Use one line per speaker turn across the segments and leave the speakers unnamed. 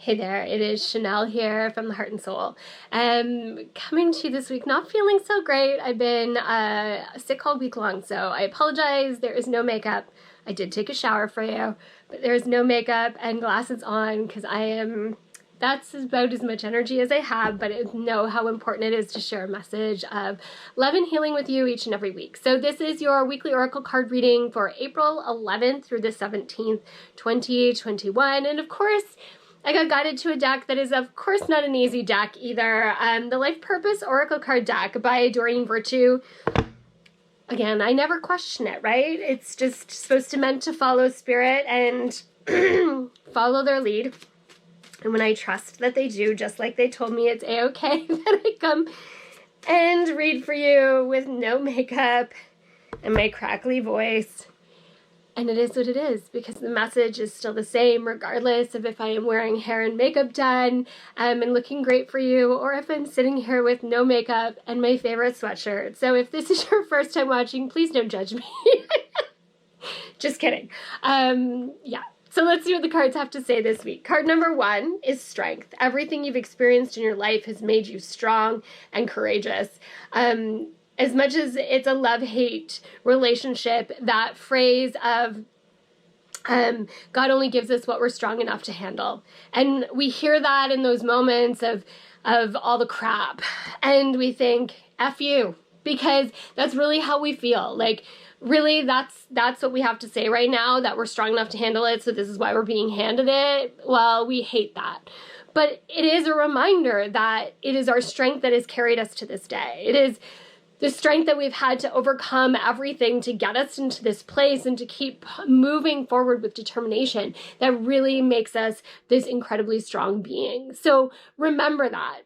Hey there, it is Chanel here from the Heart and Soul. Coming to you this week, not feeling so great. I've been sick all week long, so I apologize. There is no makeup. I did take a shower for you, but there's no makeup and glasses on because that's about as much energy as I have, but I know how important it is to share a message of love and healing with you each and every week. So this is your weekly Oracle card reading for April 11th through the 17th, 2021. And of course, I got guided to a deck that is, of course, not an easy deck either. The Life Purpose Oracle card deck by Doreen Virtue. Again, I never question it, right? It's just supposed to meant to follow spirit and follow their lead. And when I trust that they do, just like they told me it's a-okay that I come and read for you with no makeup and my crackly voice. And it is what it is, because the message is still the same, regardless of if I am wearing hair and makeup done and looking great for you, or if I'm sitting here with no makeup and my favorite sweatshirt. So if this is your first time watching, please don't judge me. Just kidding. Yeah. So let's see what the cards have to say this week. Card number 1 is strength. Everything you've experienced in your life has made you strong and courageous. As much as it's a love-hate relationship, that phrase of God only gives us what we're strong enough to handle. And we hear that in those moments of all the crap. And we think, F you, because that's really how we feel. Like, really, that's what we have to say right now, that we're strong enough to handle it, so this is why we're being handed it. Well, we hate that. But it is a reminder that it is our strength that has carried us to this day. It is the strength that we've had to overcome everything to get us into this place and to keep moving forward with determination that really makes us this incredibly strong being. So remember that.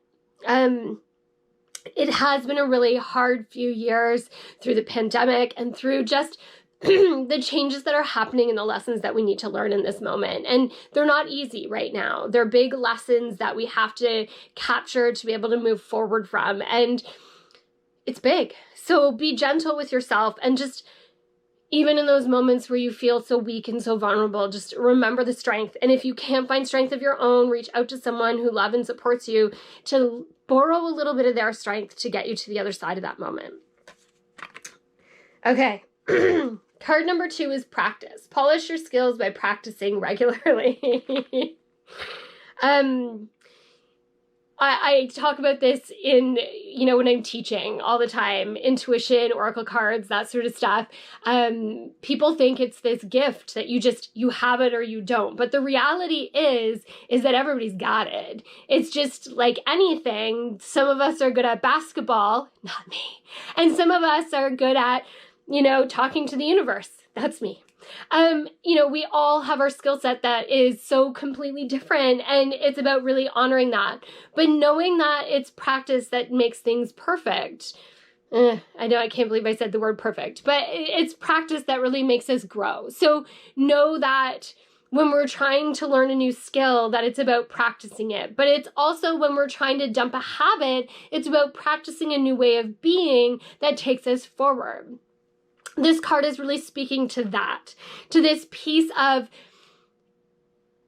It has been a really hard few years through the pandemic and through just the changes that are happening and the lessons that we need to learn in this moment. And they're not easy right now. They're big lessons that we have to capture to be able to move forward from. And it's big. So be gentle with yourself, and just, even in those moments where you feel so weak and so vulnerable, just remember the strength. And if you can't find strength of your own, reach out to someone who loves and supports you to borrow a little bit of their strength to get you to the other side of that moment. Okay. Card number 2 is practice. Polish your skills by practicing regularly. I talk about this in, when I'm teaching all the time, intuition, oracle cards, that sort of stuff. People think it's this gift that you have it or you don't. But the reality is that everybody's got it. It's just like anything. Some of us are good at basketball, not me. And some of us are good at, talking to the universe. That's me. We all have our skill set that is so completely different, and it's about really honoring that. But knowing that it's practice that makes things perfect. I know, I can't believe I said the word perfect, but it's practice that really makes us grow. So know that when we're trying to learn a new skill, that it's about practicing it. But it's also when we're trying to dump a habit, it's about practicing a new way of being that takes us forward. This card is really speaking to that, to this piece of,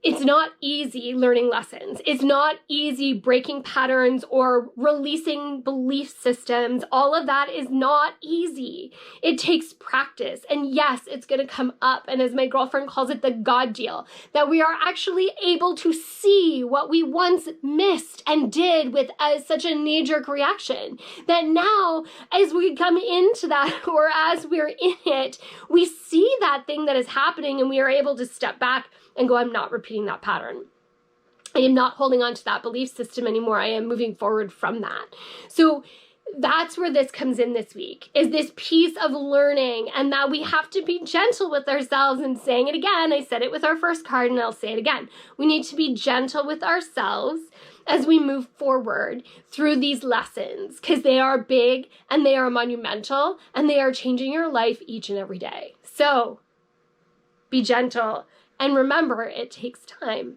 it's not easy learning lessons. It's not easy breaking patterns or releasing belief systems. All of that is not easy. It takes practice. And yes, it's going to come up. And as my girlfriend calls it, the God deal, that we are actually able to see what we once missed and did with such a knee-jerk reaction. That now, as we come into that, or as we're in it, we see that thing that is happening and we are able to step back and go, I'm not repeating that pattern. I am not holding on to that belief system anymore. I am moving forward from that. So that's where this comes in this week, is this piece of learning, and that we have to be gentle with ourselves. And saying it again, I said it with our first card and I'll say it again. We need to be gentle with ourselves as we move forward through these lessons, because they are big and they are monumental and they are changing your life each and every day. So be gentle. And remember, it takes time.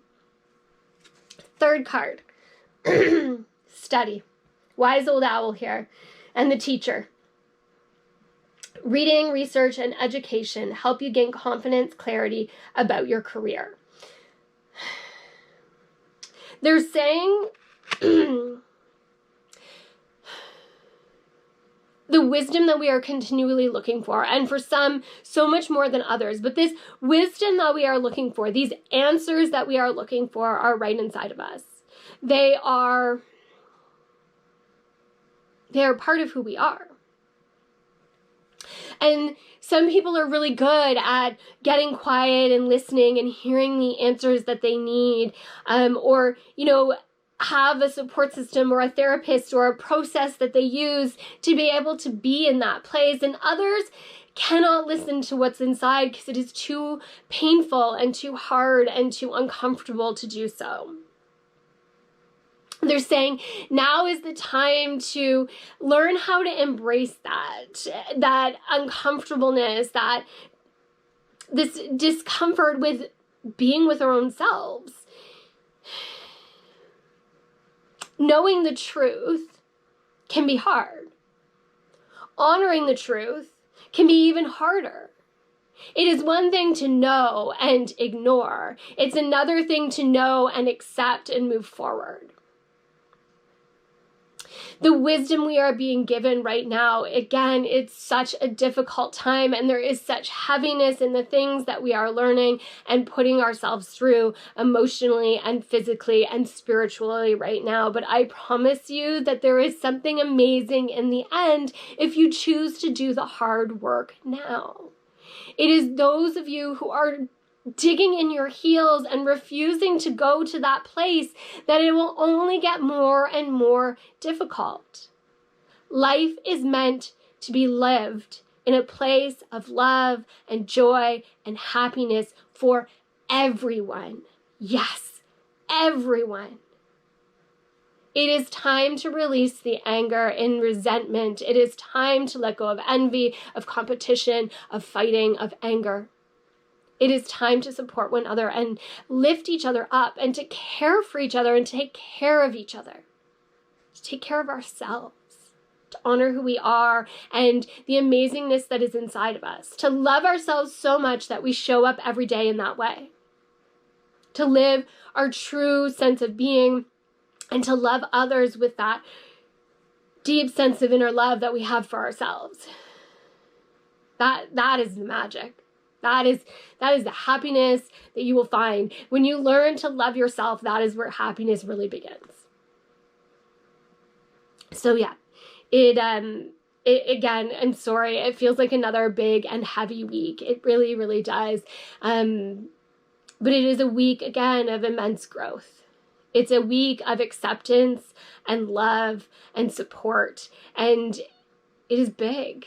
Third card, study. Wise old owl here. And the teacher. Reading, research, and education help you gain confidence, clarity about your career. They're saying the wisdom that we are continually looking for, and for some, so much more than others, but this wisdom that we are looking for, these answers that we are looking for, are right inside of us. They are part of who we are. And some people are really good at getting quiet and listening and hearing the answers that they need, or, have a support system or a therapist or a process that they use to be able to be in that place. And others cannot listen to what's inside because it is too painful and too hard and too uncomfortable to do so. They're saying now is the time to learn how to embrace that uncomfortableness, that this discomfort with being with our own selves. Knowing the truth can be hard. Honoring the truth can be even harder. It is one thing to know and ignore. It's another thing to know and accept and move forward. The wisdom we are being given right now, again, it's such a difficult time, and there is such heaviness in the things that we are learning and putting ourselves through emotionally and physically and spiritually right now. But I promise you that there is something amazing in the end if you choose to do the hard work now. It is those of you who are digging in your heels and refusing to go to that place that it will only get more and more difficult. Life is meant to be lived in a place of love and joy and happiness for everyone. Yes, everyone. It is time to release the anger and resentment. It is time to let go of envy, of competition, of fighting, of anger. It is time to support one another and lift each other up and to care for each other and take care of each other, to take care of ourselves, to honor who we are and the amazingness that is inside of us, to love ourselves so much that we show up every day in that way, to live our true sense of being and to love others with that deep sense of inner love that we have for ourselves. That is the magic. That is the happiness that you will find. When you learn to love yourself, that is where happiness really begins. So yeah, it again, I'm sorry, it feels like another big and heavy week. It really, really does. But it is a week, again, of immense growth. It's a week of acceptance and love and support, and it is big.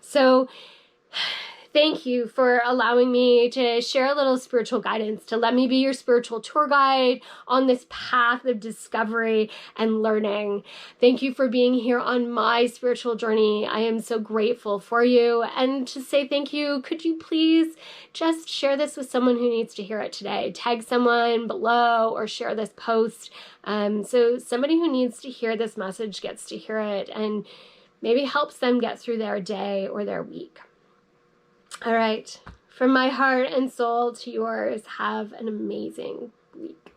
So thank you for allowing me to share a little spiritual guidance, to let me be your spiritual tour guide on this path of discovery and learning. Thank you for being here on my spiritual journey. I am so grateful for you. And to say thank you, could you please just share this with someone who needs to hear it today? Tag someone below or share this post so somebody who needs to hear this message gets to hear it and maybe helps them get through their day or their week. All right, from my heart and soul to yours, have an amazing week.